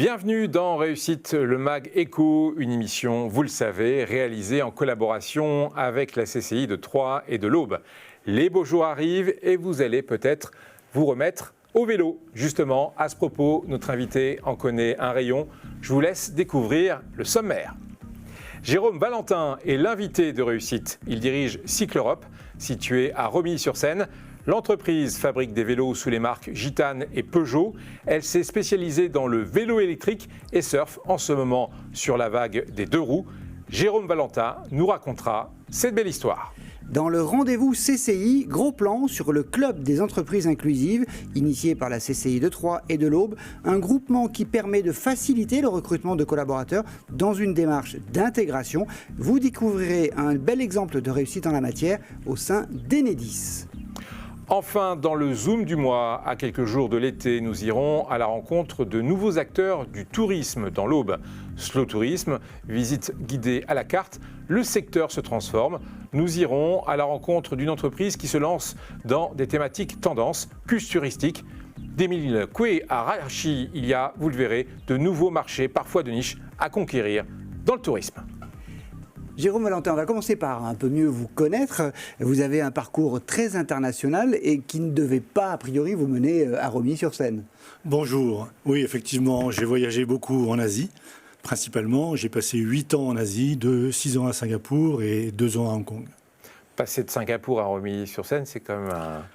Bienvenue dans Réussite, le MAG Éco, une émission, vous le savez, réalisée en collaboration avec la CCI de Troyes et de l'Aube. Les beaux jours arrivent et vous allez peut-être vous remettre au vélo. Justement, à ce propos, notre invité en connaît un rayon. Je vous laisse découvrir le sommaire. Jérôme Valentin est l'invité de Réussite. Il dirige Cycle Europe, situé à Romilly-sur-Seine. L'entreprise fabrique des vélos sous les marques Gitane et Peugeot. Elle s'est spécialisée dans le vélo électrique et surfe en ce moment sur la vague des deux roues. Jérôme Valentin nous racontera cette belle histoire. Dans le rendez-vous CCI, gros plan sur le Club des entreprises inclusives, initié par la CCI de Troyes et de l'Aube, un groupement qui permet de faciliter le recrutement de collaborateurs dans une démarche d'intégration. Vous découvrirez un bel exemple de réussite en la matière au sein d'Enedis. Enfin, dans le Zoom du mois, à quelques jours de l'été, nous irons à la rencontre de nouveaux acteurs du tourisme dans l'Aube. Slow Tourisme, visite guidée à la carte, le secteur se transforme. Nous irons à la rencontre d'une entreprise qui se lance dans des thématiques tendances, plus touristiques. D'Émile Coué à Rachi, il y a, vous le verrez, de nouveaux marchés, parfois de niche, à conquérir dans le tourisme. Jérôme Valentin, on va commencer par un peu mieux vous connaître. Vous avez un parcours très international et qui ne devait pas, a priori, vous mener à Romilly-sur-Seine. Bonjour. Oui, effectivement, j'ai voyagé beaucoup en Asie. Principalement, j'ai passé 8 ans en Asie, 6 ans à Singapour et 2 ans à Hong Kong. Passer de Singapour à Romilly-sur-Seine, c'est quand même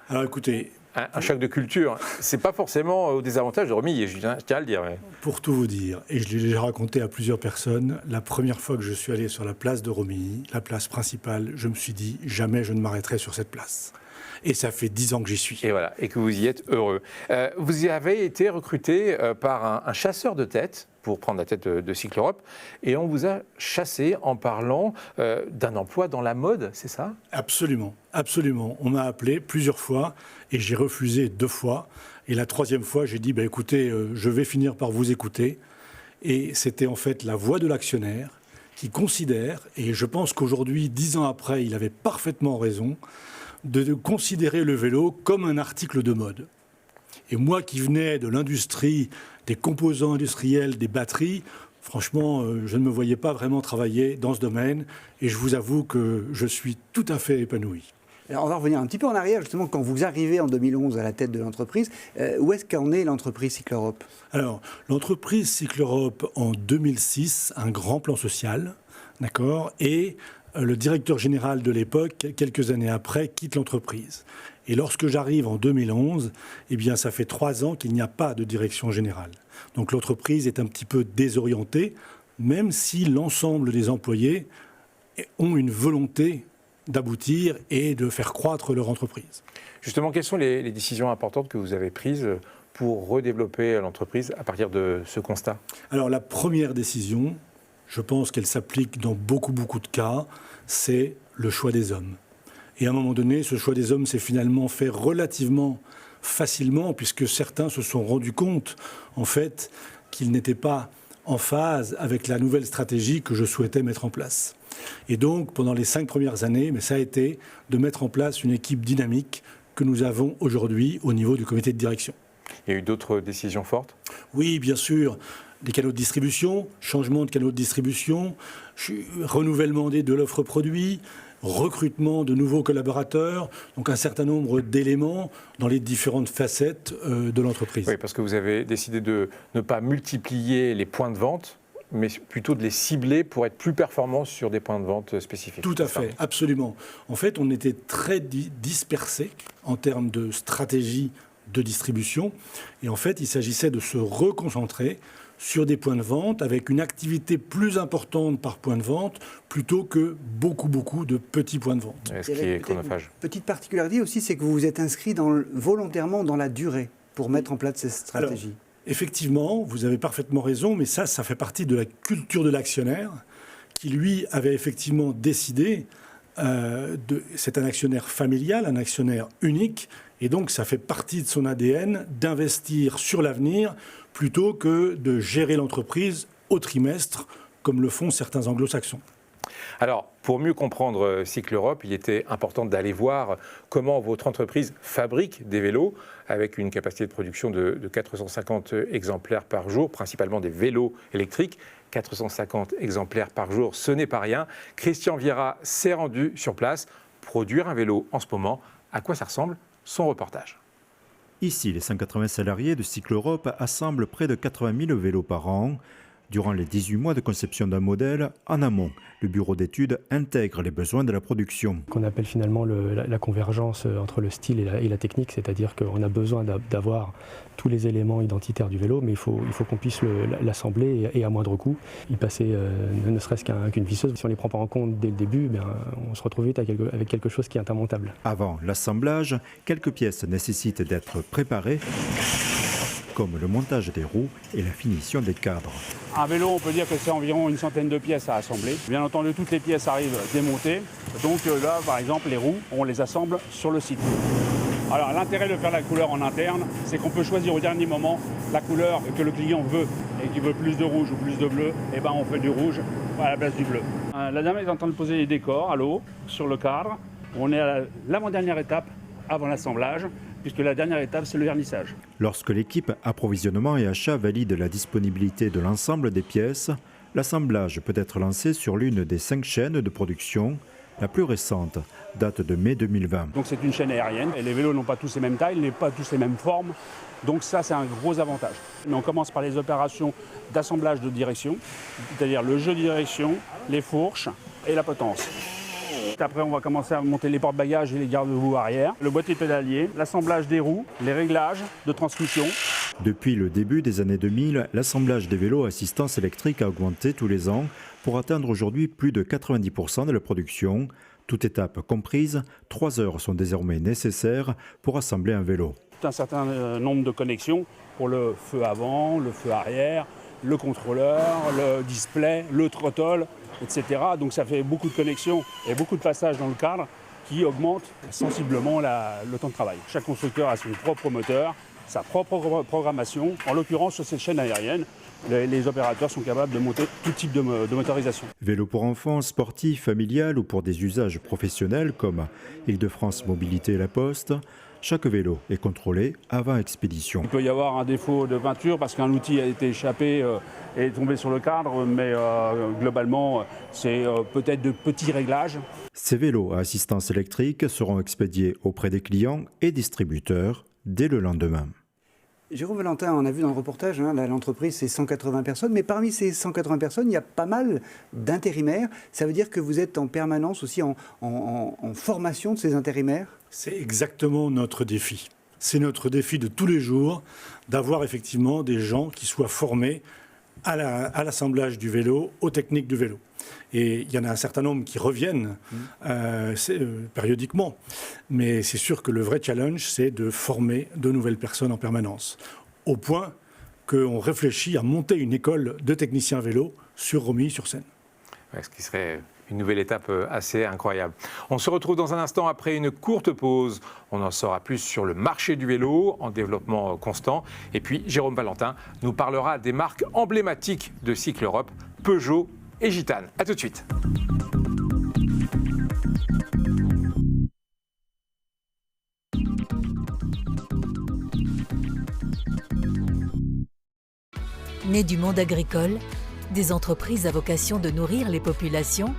Alors écoutez, un choc de culture. C'est pas forcément au désavantage de Romilly, je tiens à le dire. Mais... Pour tout vous dire, et je l'ai déjà raconté à plusieurs personnes, la première fois que je suis allé sur la place de Romilly, la place principale, je me suis dit jamais je ne m'arrêterai sur cette place. Et ça fait 10 ans que j'y suis. Et voilà, et que vous y êtes heureux. Vous y avez été recruté par un chasseur de tête pour prendre la tête de Cycle Europe, et on vous a chassé en parlant d'un emploi dans la mode, c'est ça ? Absolument, absolument. On m'a appelé plusieurs fois et j'ai refusé 2 fois. Et la 3e fois, j'ai dit, écoutez, je vais finir par vous écouter. Et c'était en fait la voix de l'actionnaire qui considère, et je pense qu'aujourd'hui, 10 ans après, il avait parfaitement raison, de considérer le vélo comme un article de mode. Et moi qui venais de l'industrie, des composants industriels, des batteries, franchement, je ne me voyais pas vraiment travailler dans ce domaine. Et je vous avoue que je suis tout à fait épanoui. Alors on va revenir un petit peu en arrière, justement, quand vous arrivez en 2011 à la tête de l'entreprise. Où est-ce qu'en est l'entreprise Cycle Europe ? Alors, l'entreprise Cycle Europe, en 2006, un grand plan social, d'accord, et le directeur général de l'époque, quelques années après, quitte l'entreprise. Et lorsque j'arrive en 2011, eh bien, ça fait 3 ans qu'il n'y a pas de direction générale. Donc l'entreprise est un petit peu désorientée, même si l'ensemble des employés ont une volonté d'aboutir et de faire croître leur entreprise. Justement, quelles sont les décisions importantes que vous avez prises pour redévelopper l'entreprise à partir de ce constat ? Alors la première décision, je pense qu'elle s'applique dans beaucoup de cas, c'est le choix des hommes. Et à un moment donné, ce choix des hommes s'est finalement fait relativement facilement, puisque certains se sont rendus compte, en fait, qu'ils n'étaient pas en phase avec la nouvelle stratégie que je souhaitais mettre en place. Et donc, pendant les 5 premières années, ça a été de mettre en place une équipe dynamique que nous avons aujourd'hui au niveau du comité de direction. Il y a eu d'autres décisions fortes ? Oui, bien sûr. Des canaux de distribution, changement de canaux de distribution, renouvellement de l'offre produit, recrutement de nouveaux collaborateurs, donc un certain nombre d'éléments dans les différentes facettes de l'entreprise. Oui, parce que vous avez décidé de ne pas multiplier les points de vente, mais plutôt de les cibler pour être plus performants sur des points de vente spécifiques. Tout à fait, absolument. En fait, on était très dispersés en termes de stratégie de distribution, et en fait, il s'agissait de se reconcentrer sur des points de vente avec une activité plus importante par point de vente plutôt que beaucoup de petits points de vente. Ce qui est chronophage. Petite particularité aussi, c'est que vous vous êtes inscrit volontairement dans la durée pour mettre en place cette stratégie. Alors, effectivement, vous avez parfaitement raison, mais ça fait partie de la culture de l'actionnaire qui, lui, avait effectivement décidé, c'est un actionnaire familial, un actionnaire unique, et donc ça fait partie de son ADN d'investir sur l'avenir plutôt que de gérer l'entreprise au trimestre, comme le font certains anglo-saxons. Alors, pour mieux comprendre Cycle Europe, il était important d'aller voir comment votre entreprise fabrique des vélos avec une capacité de production de 450 exemplaires par jour, principalement des vélos électriques. 450 exemplaires par jour, ce n'est pas rien. Christian Vieira s'est rendu sur place. Produire un vélo en ce moment, à quoi ça ressemble? Son reportage. Ici, les 180 salariés de Cycle Europe assemblent près de 80 000 vélos par an. Durant les 18 mois de conception d'un modèle, en amont, le bureau d'études intègre les besoins de la production. Qu'on appelle finalement la convergence entre le style et la technique, c'est-à-dire qu'on a besoin d'avoir tous les éléments identitaires du vélo, mais il faut qu'on puisse l'assembler et à moindre coût, y passer ne serait-ce qu'une visseuse. Si on ne les prend pas en compte dès le début, on se retrouve vite avec quelque chose qui est insurmontable. Avant l'assemblage, quelques pièces nécessitent d'être préparées, comme le montage des roues et la finition des cadres. Un vélo, on peut dire que c'est environ une centaine de pièces à assembler. Bien entendu, toutes les pièces arrivent démontées. Donc là, par exemple, les roues, on les assemble sur le site. Alors l'intérêt de faire la couleur en interne, c'est qu'on peut choisir au dernier moment la couleur que le client veut. Et qu'il veut plus de rouge ou plus de bleu, et on fait du rouge à la place du bleu. La dame est en train de poser les décors à l'eau, sur le cadre. On est à l'avant-dernière étape avant l'assemblage, puisque la dernière étape, c'est le vernissage. Lorsque l'équipe approvisionnement et achat valide la disponibilité de l'ensemble des pièces, l'assemblage peut être lancé sur l'une des 5 chaînes de production. La plus récente date de mai 2020. Donc c'est une chaîne aérienne, et les vélos n'ont pas tous les mêmes tailles, n'ont pas tous les mêmes formes. Donc ça, c'est un gros avantage. Mais on commence par les opérations d'assemblage de direction, c'est-à-dire le jeu de direction, les fourches et la potence. Après, on va commencer à monter les porte-bagages et les garde-boue arrière, le boîtier pédalier, l'assemblage des roues, les réglages de transmission. Depuis le début des années 2000, l'assemblage des vélos à assistance électrique a augmenté tous les ans pour atteindre aujourd'hui plus de 90% de la production. Toute étape comprise, 3 heures sont désormais nécessaires pour assembler un vélo. Un certain nombre de connexions pour le feu avant, le feu arrière, le contrôleur, le display, le throttle, etc. Donc ça fait beaucoup de connexions et beaucoup de passages dans le cadre qui augmentent sensiblement le temps de travail. Chaque constructeur a son propre moteur, sa propre programmation. En l'occurrence, sur cette chaîne aérienne, les opérateurs sont capables de monter tout type de motorisation. Vélo pour enfants, sportif, familial ou pour des usages professionnels comme Île-de-France Mobilité et La Poste, chaque vélo est contrôlé avant expédition. Il peut y avoir un défaut de peinture parce qu'un outil a été échappé et est tombé sur le cadre, mais globalement, c'est peut-être de petits réglages. Ces vélos à assistance électrique seront expédiés auprès des clients et distributeurs dès le lendemain. Jérôme Valentin, on a vu dans le reportage, l'entreprise c'est 180 personnes, mais parmi ces 180 personnes, il y a pas mal d'intérimaires. Ça veut dire que vous êtes en permanence aussi en formation de ces intérimaires? C'est exactement notre défi. C'est notre défi de tous les jours d'avoir effectivement des gens qui soient formés à l'assemblage du vélo, aux techniques du vélo. Et il y en a un certain nombre qui reviennent périodiquement. Mais c'est sûr que le vrai challenge, c'est de former de nouvelles personnes en permanence. Au point qu'on réfléchit à monter une école de techniciens vélo sur Romilly-sur-Seine. Ouais, ce qui serait une nouvelle étape assez incroyable. On se retrouve dans un instant après une courte pause. On en saura plus sur le marché du vélo en développement constant. Et puis Jérôme Valentin nous parlera des marques emblématiques de Cycle Europe, Peugeot et Gitane. A tout de suite. Né du monde agricole, des entreprises à vocation de nourrir les populations,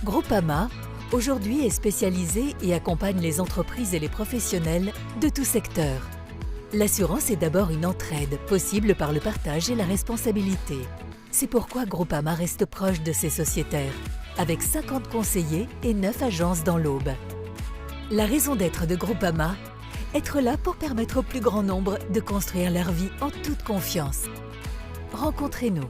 Groupama, aujourd'hui est spécialisé et accompagne les entreprises et les professionnels de tout secteur. L'assurance est d'abord une entraide, possible par le partage et la responsabilité. C'est pourquoi Groupama reste proche de ses sociétaires, avec 50 conseillers et 9 agences dans l'Aube. La raison d'être de Groupama, être là pour permettre au plus grand nombre de construire leur vie en toute confiance. Rencontrez-nous.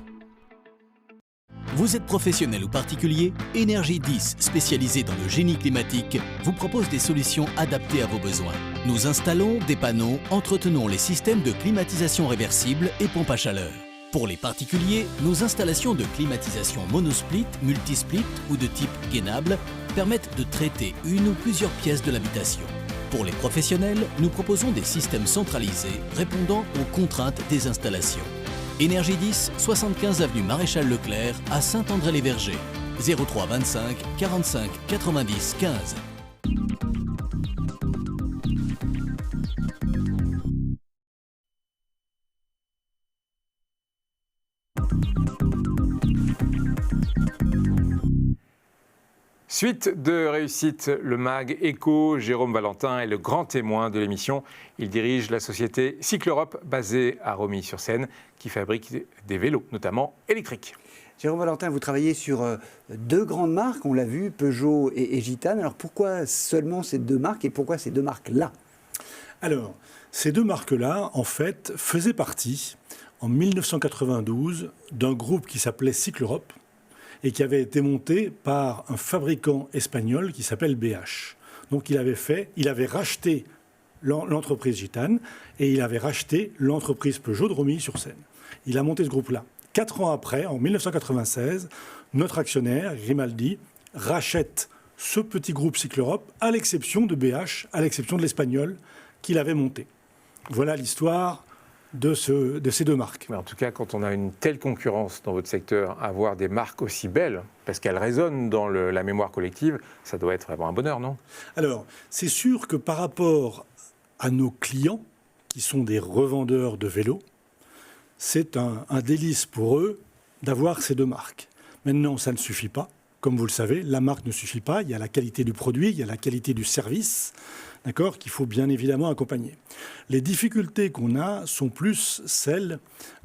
Vous êtes professionnel ou particulier, Énergie 10, spécialisée dans le génie climatique, vous propose des solutions adaptées à vos besoins. Nous installons, dépannons, entretenons les systèmes de climatisation réversible et pompe à chaleur. Pour les particuliers, nos installations de climatisation monosplit, multisplit ou de type gainable permettent de traiter une ou plusieurs pièces de l'habitation. Pour les professionnels, nous proposons des systèmes centralisés répondant aux contraintes des installations. Énergie 10, 75 avenue Maréchal Leclerc à Saint-André-les-Vergers. 03 25 45 90 15. Suite de réussite, le MAG Eco, Jérôme Valentin est le grand témoin de l'émission. Il dirige la société Cycleurope, basée à Romilly-sur-Seine, qui fabrique des vélos, notamment électriques. Jérôme Valentin, vous travaillez sur deux grandes marques, on l'a vu, Peugeot et Gitane. Alors pourquoi seulement ces deux marques et pourquoi ces deux marques-là? Alors, ces deux marques-là, en fait, faisaient partie, en 1992, d'un groupe qui s'appelait Cycleurope, et qui avait été monté par un fabricant espagnol qui s'appelle BH. Donc il avait racheté l'entreprise Gitane et il avait racheté l'entreprise Peugeot de Romilly-sur-Seine. Il a monté ce groupe-là. 4 ans après, en 1996, notre actionnaire, Grimaldi, rachète ce petit groupe Cycleurope, à l'exception de BH, à l'exception de l'espagnol qu'il avait monté. Voilà l'histoire de ces deux marques. Mais en tout cas, quand on a une telle concurrence dans votre secteur, avoir des marques aussi belles, parce qu'elles résonnent dans la mémoire collective, ça doit être vraiment un bonheur, non? Alors, c'est sûr que par rapport à nos clients, qui sont des revendeurs de vélos, c'est un délice pour eux d'avoir ces deux marques. Maintenant, ça ne suffit pas. Comme vous le savez, la marque ne suffit pas. Il y a la qualité du produit, il y a la qualité du service, d'accord, qu'il faut bien évidemment accompagner. Les difficultés qu'on a sont plus celles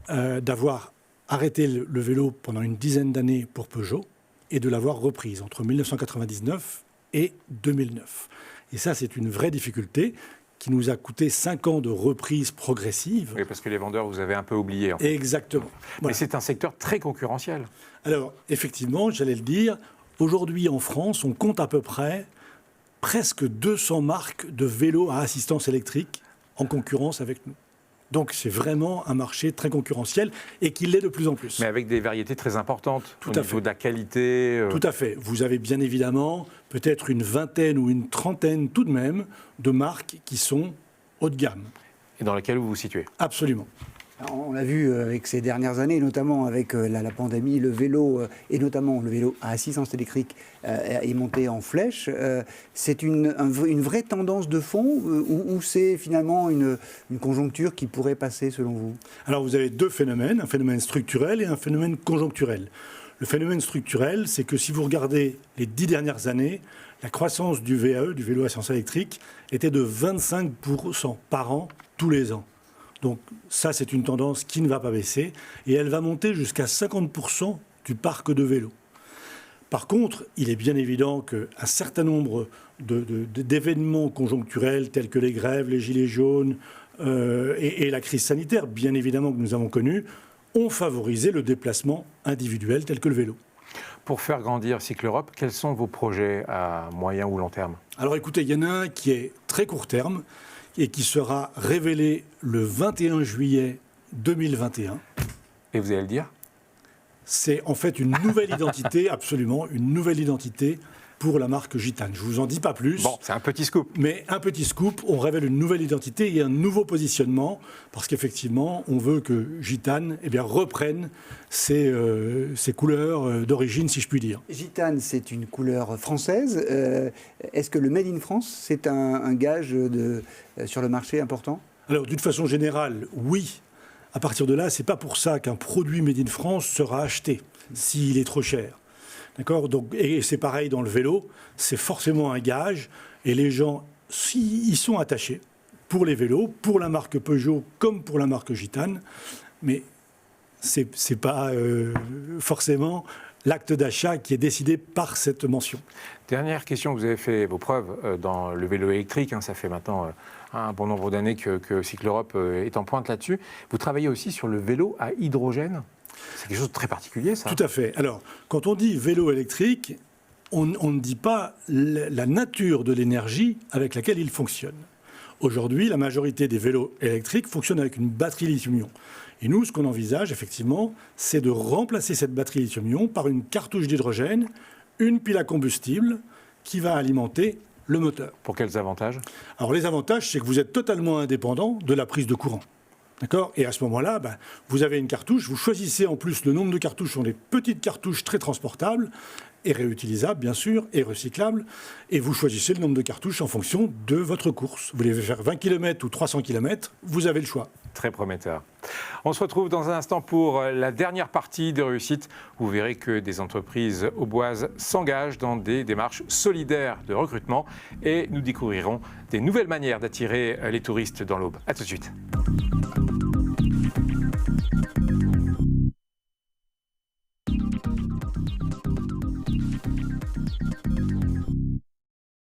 d'avoir arrêté le vélo pendant une dizaine d'années pour Peugeot et de l'avoir reprise entre 1999 et 2009. Et ça, c'est une vraie difficulté qui nous a coûté 5 ans de reprise progressive. Oui, parce que les vendeurs, vous avez un peu oublié. En fait. Exactement. Voilà. Mais c'est un secteur très concurrentiel. Alors, effectivement, j'allais le dire, aujourd'hui en France, on compte à peu près presque 200 marques de vélos à assistance électrique en concurrence avec nous. Donc c'est vraiment un marché très concurrentiel et qui l'est de plus en plus. Mais avec des variétés très importantes Tout au à niveau fait. de la qualité. Tout à fait. Vous avez bien évidemment peut-être une vingtaine ou une trentaine tout de même de marques qui sont haut de gamme. Et dans lesquelles vous vous situez. Absolument. On l'a vu avec ces dernières années, notamment avec la pandémie, le vélo, et notamment le vélo à assistance électrique, est monté en flèche. C'est une vraie tendance de fond ou c'est finalement une conjoncture qui pourrait passer selon vous? Alors vous avez deux phénomènes, un phénomène structurel et un phénomène conjoncturel. Le phénomène structurel, c'est que si vous regardez les 10 dernières années, la croissance du VAE, du vélo à assistance électrique, était de 25% par an, tous les ans. Donc ça, c'est une tendance qui ne va pas baisser et elle va monter jusqu'à 50% du parc de vélos. Par contre, il est bien évident qu'un certain nombre d'événements conjoncturels tels que les grèves, les gilets jaunes et la crise sanitaire, bien évidemment que nous avons connue, ont favorisé le déplacement individuel tel que le vélo. Pour faire grandir Cycleurope, quels sont vos projets à moyen ou long terme? Alors écoutez, il y en a un qui est très court terme et qui sera révélé le 21 juillet 2021. Et vous allez le dire? C'est en fait une nouvelle identité, absolument, une nouvelle identité pour la marque Gitane. Je ne vous en dis pas plus. Bon, c'est un petit scoop. Mais un petit scoop, on révèle une nouvelle identité et un nouveau positionnement, parce qu'effectivement, on veut que Gitane reprenne ses couleurs d'origine, si je puis dire. Gitane, c'est une couleur française. Est-ce que le Made in France, c'est un gage sur le marché important? Alors, d'une façon générale, oui. À partir de là, ce n'est pas pour ça qu'un produit Made in France sera acheté, s'il est trop cher. D'accord ? Donc, et c'est pareil dans le vélo, c'est forcément un gage, et les gens, ils sont attachés pour les vélos, pour la marque Peugeot comme pour la marque Gitane, mais c'est pas forcément l'acte d'achat qui est décidé par cette mention. Dernière question, vous avez fait vos preuves dans le vélo électrique, ça fait maintenant un bon nombre d'années que Cycleurope est en pointe là-dessus. Vous travaillez aussi sur le vélo à hydrogène. C'est quelque chose de très particulier, ça. Tout à fait. Alors, quand on dit vélo électrique, on ne dit pas la nature de l'énergie avec laquelle il fonctionne. Aujourd'hui, la majorité des vélos électriques fonctionnent avec une batterie lithium-ion. Et nous, ce qu'on envisage, effectivement, c'est de remplacer cette batterie lithium-ion par une cartouche d'hydrogène, une pile à combustible qui va alimenter le moteur. Pour quels avantages? Alors, les avantages, c'est que vous êtes totalement indépendant de la prise de courant. D'accord ? Et à ce moment-là, vous avez une cartouche, vous choisissez en plus le nombre de cartouches, sont des petites cartouches très transportables, et réutilisables bien sûr, et recyclables, et vous choisissez le nombre de cartouches en fonction de votre course. Vous voulez faire 20 km ou 300 km, vous avez le choix. Très prometteur. On se retrouve dans un instant pour la dernière partie de Réussite. Vous verrez que des entreprises auboises s'engagent dans des démarches solidaires de recrutement et nous découvrirons des nouvelles manières d'attirer les touristes dans l'Aube. A tout de suite.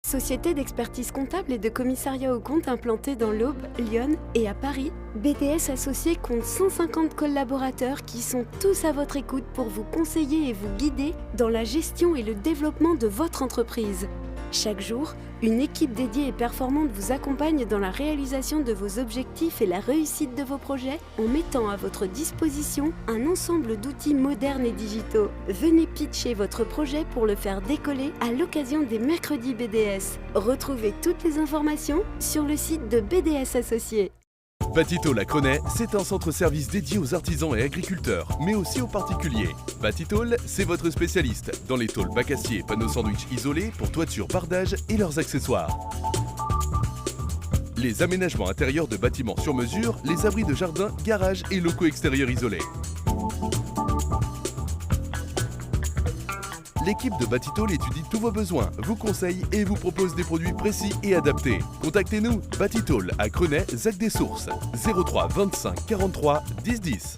Société d'expertise comptable et de commissariat aux comptes implantée dans l'Aube, Lyon et à Paris, BDS Associés compte 150 collaborateurs qui sont tous à votre écoute pour vous conseiller et vous guider dans la gestion et le développement de votre entreprise. Chaque jour, une équipe dédiée et performante vous accompagne dans la réalisation de vos objectifs et la réussite de vos projets en mettant à votre disposition un ensemble d'outils modernes et digitaux. Venez pitcher votre projet pour le faire décoller à l'occasion des mercredis BDS. Retrouvez toutes les informations sur le site de BDS Associés. Batitol à Crenay, c'est un centre-service dédié aux artisans et agriculteurs, mais aussi aux particuliers. Batitol, c'est votre spécialiste dans les tôles bac acier et panneaux sandwich isolés pour toiture, bardage et leurs accessoires. Les aménagements intérieurs de bâtiments sur mesure, les abris de jardin, garages et locaux extérieurs isolés. L'équipe de Batitol étudie tous vos besoins, vous conseille et vous propose des produits précis et adaptés. Contactez-nous, Batitol à Crenay, Zac des Sources, 03 25 43 10 10.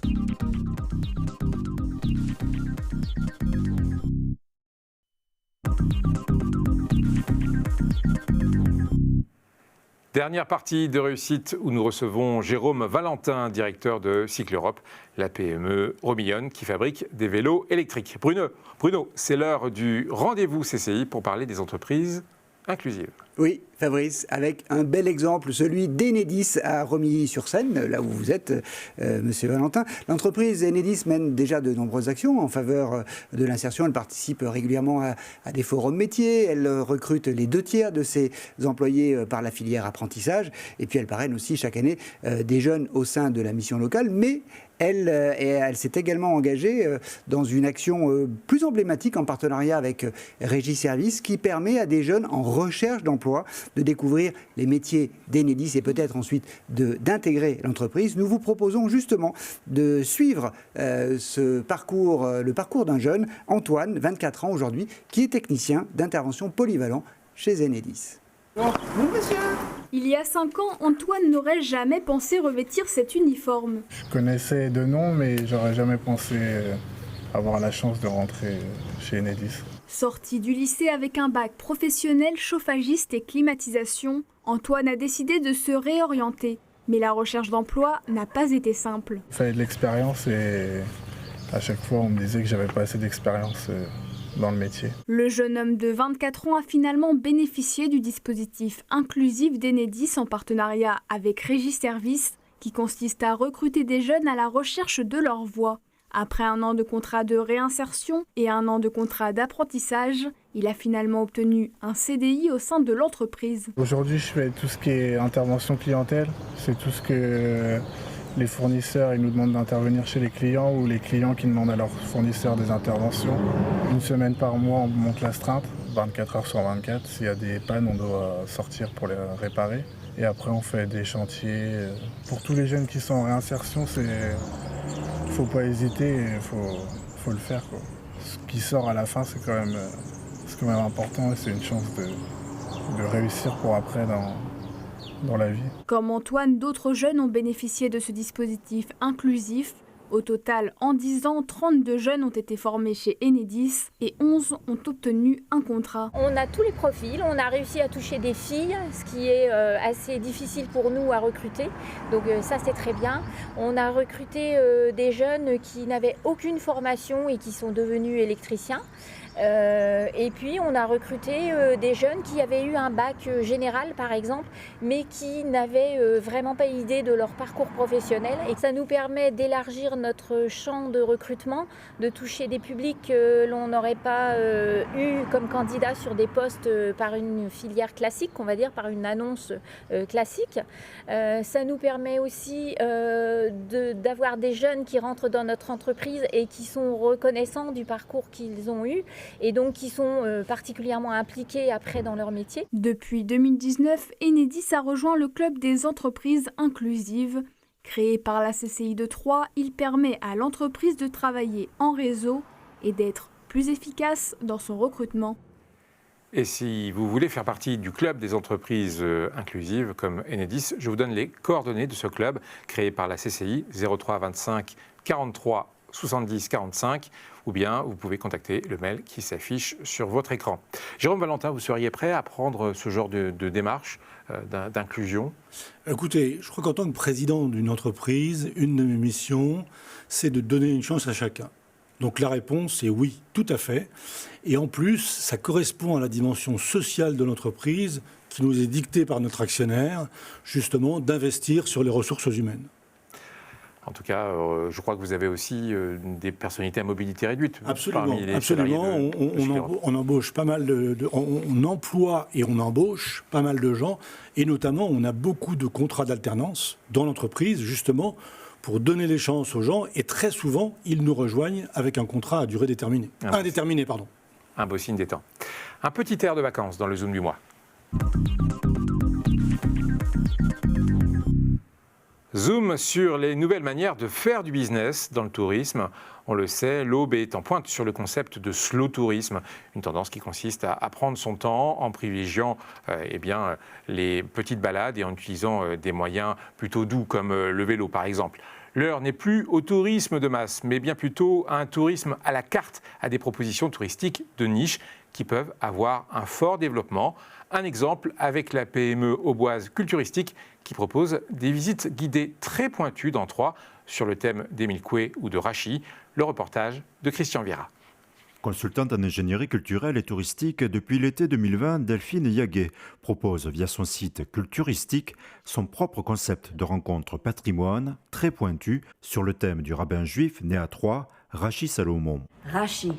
Dernière partie de Réussite où nous recevons Jérôme Valentin, directeur de Cycle Europe, la PME Romillon qui fabrique des vélos électriques. Bruno, c'est l'heure du rendez-vous CCI pour parler des entreprises inclusives. Oui, Fabrice, avec un bel exemple, celui d'Enedis à Romilly-sur-Seine, là où vous êtes, Monsieur Valentin. L'entreprise Enedis mène déjà de nombreuses actions en faveur de l'insertion. Elle participe régulièrement à des forums métiers. Elle recrute les 2/3 de ses employés par la filière apprentissage. Et puis elle parraine aussi chaque année des jeunes au sein de la mission locale. Mais elle s'est également engagée dans une action plus emblématique en partenariat avec Régie Service qui permet à des jeunes en recherche d'emploi de découvrir les métiers d'Enedis et peut-être ensuite d'intégrer l'entreprise. Nous vous proposons justement de suivre le parcours d'un jeune, Antoine, 24 ans aujourd'hui, qui est technicien d'intervention polyvalent chez Enedis. Bonjour monsieur. Il y a 5 ans, Antoine n'aurait jamais pensé revêtir cet uniforme. Je connaissais de nom, mais j'aurais jamais pensé avoir la chance de rentrer chez Enedis. Sorti du lycée avec un bac professionnel chauffagiste et climatisation, Antoine a décidé de se réorienter. Mais la recherche d'emploi n'a pas été simple. Il fallait de l'expérience et à chaque fois on me disait que j'avais pas assez d'expérience dans le métier. Le jeune homme de 24 ans a finalement bénéficié du dispositif inclusif d'Enedis en partenariat avec Régie Service qui consiste à recruter des jeunes à la recherche de leur voie. Après 1 an de contrat de réinsertion et 1 an de contrat d'apprentissage, il a finalement obtenu un CDI au sein de l'entreprise. Aujourd'hui, je fais tout ce qui est intervention clientèle. C'est tout ce que les fournisseurs ils nous demandent d'intervenir chez les clients ou les clients qui demandent à leurs fournisseurs des interventions. 1 semaine par mois, on monte l'astreinte, 24 heures sur 24. S'il y a des pannes, on doit sortir pour les réparer. Et après, on fait des chantiers. Pour tous les jeunes qui sont en réinsertion, il ne faut pas hésiter, il faut le faire, quoi. Ce qui sort à la fin, c'est quand même important et c'est une chance de réussir pour après dans la vie. Comme Antoine, d'autres jeunes ont bénéficié de ce dispositif inclusif. Au total, en 10 ans, 32 jeunes ont été formés chez Enedis et 11 ont obtenu un contrat. On a tous les profils, on a réussi à toucher des filles, ce qui est assez difficile pour nous à recruter. Donc ça, c'est très bien. On a recruté des jeunes qui n'avaient aucune formation et qui sont devenus électriciens. Et puis on a recruté des jeunes qui avaient eu un bac général par exemple, mais qui n'avaient vraiment pas idée de leur parcours professionnel. Et ça nous permet d'élargir notre champ de recrutement, de toucher des publics que l'on n'aurait pas eu comme candidat sur des postes par une filière classique, on va dire, par une annonce classique. Ça nous permet aussi d'avoir des jeunes qui rentrent dans notre entreprise et qui sont reconnaissants du parcours qu'ils ont eu et donc qui sont particulièrement impliqués après dans leur métier. Depuis 2019, Enedis a rejoint le club des entreprises inclusives. Créé par la CCI de Troyes, il permet à l'entreprise de travailler en réseau et d'être plus efficace dans son recrutement. Et si vous voulez faire partie du club des entreprises inclusives comme Enedis, je vous donne les coordonnées de ce club créé par la CCI, 03 25 43 70 45, ou bien vous pouvez contacter le mail qui s'affiche sur votre écran. Jérôme Valentin, vous seriez prêt à prendre ce genre de démarche d'inclusion ? Écoutez, je crois qu'en tant que président d'une entreprise, une de mes missions, c'est de donner une chance à chacun. Donc la réponse est oui, tout à fait. Et en plus, ça correspond à la dimension sociale de l'entreprise qui nous est dictée par notre actionnaire, justement, d'investir sur les ressources humaines. En tout cas, je crois que vous avez aussi des personnalités à mobilité réduite. Absolument, absolument. On embauche pas mal on emploie et on embauche pas mal de gens. Et notamment, on a beaucoup de contrats d'alternance dans l'entreprise, justement, pour donner les chances aux gens. Et très souvent, ils nous rejoignent avec un contrat à durée déterminée. Indéterminée, pardon. Un beau signe des temps. Un petit air de vacances dans le Zoom du mois. Zoom sur les nouvelles manières de faire du business dans le tourisme. On le sait, l'Aube est en pointe sur le concept de slow tourisme, une tendance qui consiste à prendre son temps en privilégiant les petites balades et en utilisant des moyens plutôt doux comme le vélo par exemple. L'heure n'est plus au tourisme de masse, mais bien plutôt à un tourisme à la carte, à des propositions touristiques de niche qui peuvent avoir un fort développement. Un exemple avec la PME auboise Culturistique qui propose des visites guidées très pointues dans Troyes sur le thème des mille couets ou de Rachis. Le reportage de Christian Vira. Consultante en ingénierie culturelle et touristique, depuis l'été 2020, Delphine Yaguet propose via son site Culturistique son propre concept de rencontre patrimoine très pointu sur le thème du rabbin juif né à Troyes, Rachi Salomon. Rachi,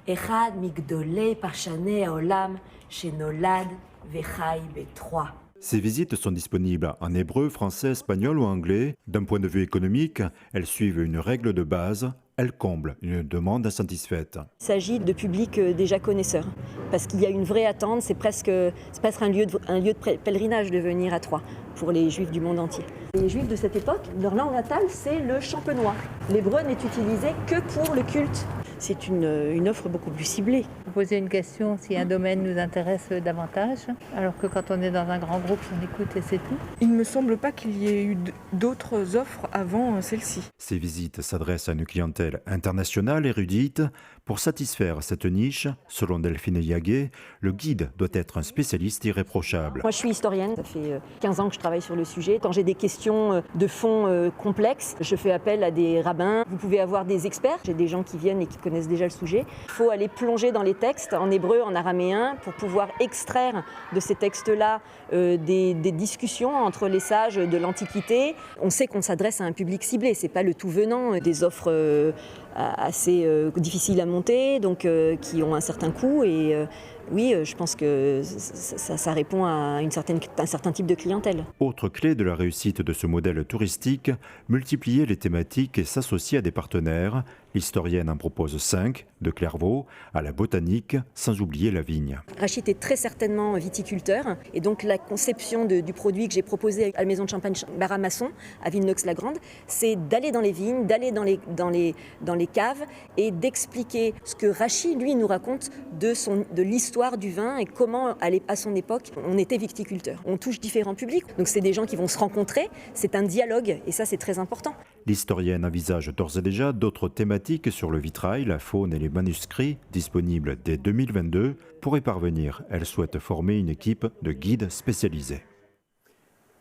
Echad Migdolei Parshanei Haolam Shenolad Vechai Betroyes. Ces visites sont disponibles en hébreu, français, espagnol ou anglais. D'un point de vue économique, elles suivent une règle de base. Elles comblent une demande insatisfaite. Il s'agit de publics déjà connaisseurs, parce qu'il y a une vraie attente. C'est presque un lieu de pèlerinage de venir à Troyes pour les Juifs du monde entier. Les Juifs de cette époque, leur langue natale, c'est le champenois. L'hébreu n'est utilisé que pour le culte. C'est une offre beaucoup plus ciblée. Vous posez une question si un domaine nous intéresse davantage, alors que quand on est dans un grand groupe, on écoute et c'est tout. Il ne me semble pas qu'il y ait eu d'autres offres avant celle-ci. Ces visites s'adressent à une clientèle internationale érudite. Pour satisfaire cette niche, selon Delphine Yaguet, le guide doit être un spécialiste irréprochable. Moi, je suis historienne. Ça fait 15 ans que je travaille sur le sujet. Quand j'ai des questions de fond complexes, je fais appel à des rabbins. Vous pouvez avoir des experts. J'ai des gens qui viennent et qui connaissent déjà le sujet. Il faut aller plonger dans les textes en hébreu, en araméen, pour pouvoir extraire de ces textes-là des discussions entre les sages de l'Antiquité. On sait qu'on s'adresse à un public ciblé. C'est pas le tout venant des offres assez difficiles à monter, donc qui ont un certain coût. Et oui, je pense que ça répond à un certain type de clientèle. Autre clé de la réussite de ce modèle touristique, multiplier les thématiques et s'associer à des partenaires. L'historienne en propose 5, de Clairvaux à la botanique, sans oublier la vigne. Rachid est très certainement viticulteur, et donc la conception du produit que j'ai proposé à la maison de champagne Baramasson, à Villenox-la-Grande, c'est d'aller dans les vignes, d'aller dans les caves, et d'expliquer ce que Rachid, lui, nous raconte de l'histoire du vin et comment, à son époque, on était viticulteur. On touche différents publics, donc c'est des gens qui vont se rencontrer, c'est un dialogue, et ça, c'est très important. L'historienne envisage d'ores et déjà d'autres thématiques sur le vitrail, la faune et les manuscrits, disponibles dès 2022. Pour y parvenir, elle souhaite former une équipe de guides spécialisés.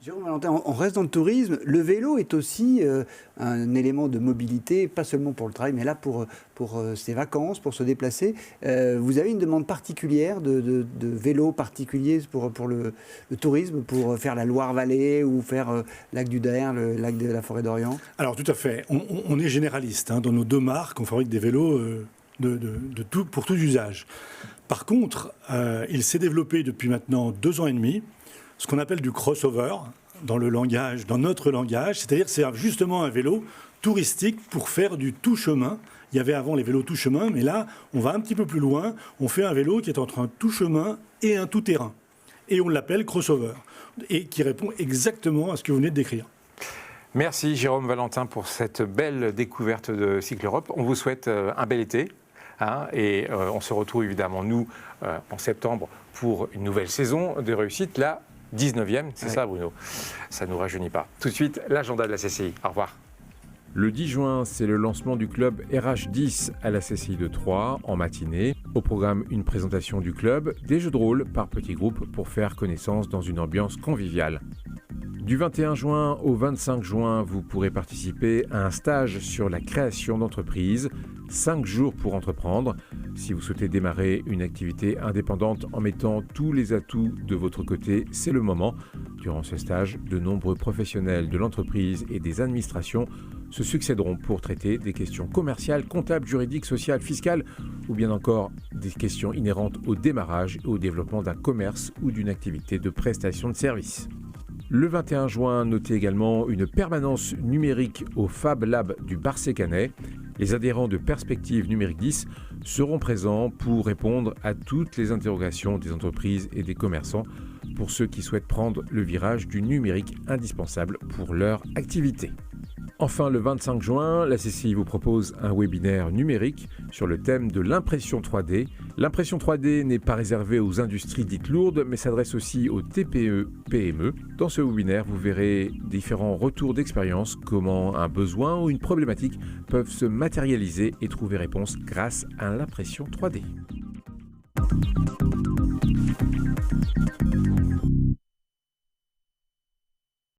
Jérôme Valentin, on reste dans le tourisme. Le vélo est aussi un élément de mobilité, pas seulement pour le travail, mais là pour ses vacances, pour se déplacer. Vous avez une demande particulière de vélos particuliers pour le tourisme, pour faire la Loire-Vallée ou faire lac du Der, le lac de la Forêt d'Orient? Alors tout à fait. On est généraliste. Dans nos 2 marques, on fabrique des vélos pour tout usage. Par contre, il s'est développé depuis maintenant 2 ans et demi ce qu'on appelle du crossover dans notre langage, c'est-à-dire c'est justement un vélo touristique pour faire du tout-chemin. Il y avait avant les vélos tout-chemin, mais là, on va un petit peu plus loin. On fait un vélo qui est entre un tout-chemin et un tout-terrain. Et on l'appelle crossover, et qui répond exactement à ce que vous venez de décrire. Merci Jérôme Valentin pour cette belle découverte de Cycle Europe. On vous souhaite un bel été. Et on se retrouve évidemment, nous, en septembre, pour une nouvelle saison de réussite. La 19e, c'est ça Bruno? Ça ne nous rajeunit pas. Tout de suite, l'agenda de la CCI. Au revoir. Le 10 juin, c'est le lancement du club RH10 à la CCI de Troyes en matinée. Au programme, une présentation du club, des jeux de rôle par petits groupes pour faire connaissance dans une ambiance conviviale. Du 21 juin au 25 juin, vous pourrez participer à un stage sur la création d'entreprises. 5 jours pour entreprendre. Si vous souhaitez démarrer une activité indépendante en mettant tous les atouts de votre côté, c'est le moment. Durant ce stage, de nombreux professionnels de l'entreprise et des administrations se succéderont pour traiter des questions commerciales, comptables, juridiques, sociales, fiscales ou bien encore des questions inhérentes au démarrage et au développement d'un commerce ou d'une activité de prestation de services. Le 21 juin, notez également une permanence numérique au Fab Lab du Bar-Sécanet. Les adhérents de Perspective Numérique 10 seront présents pour répondre à toutes les interrogations des entreprises et des commerçants pour ceux qui souhaitent prendre le virage du numérique indispensable pour leur activité. Enfin, le 25 juin, la CCI vous propose un webinaire numérique sur le thème de l'impression 3D. L'impression 3D n'est pas réservée aux industries dites lourdes, mais s'adresse aussi aux TPE-PME. Dans ce webinaire, vous verrez différents retours d'expérience, comment un besoin ou une problématique peuvent se matérialiser et trouver réponse grâce à l'impression 3D.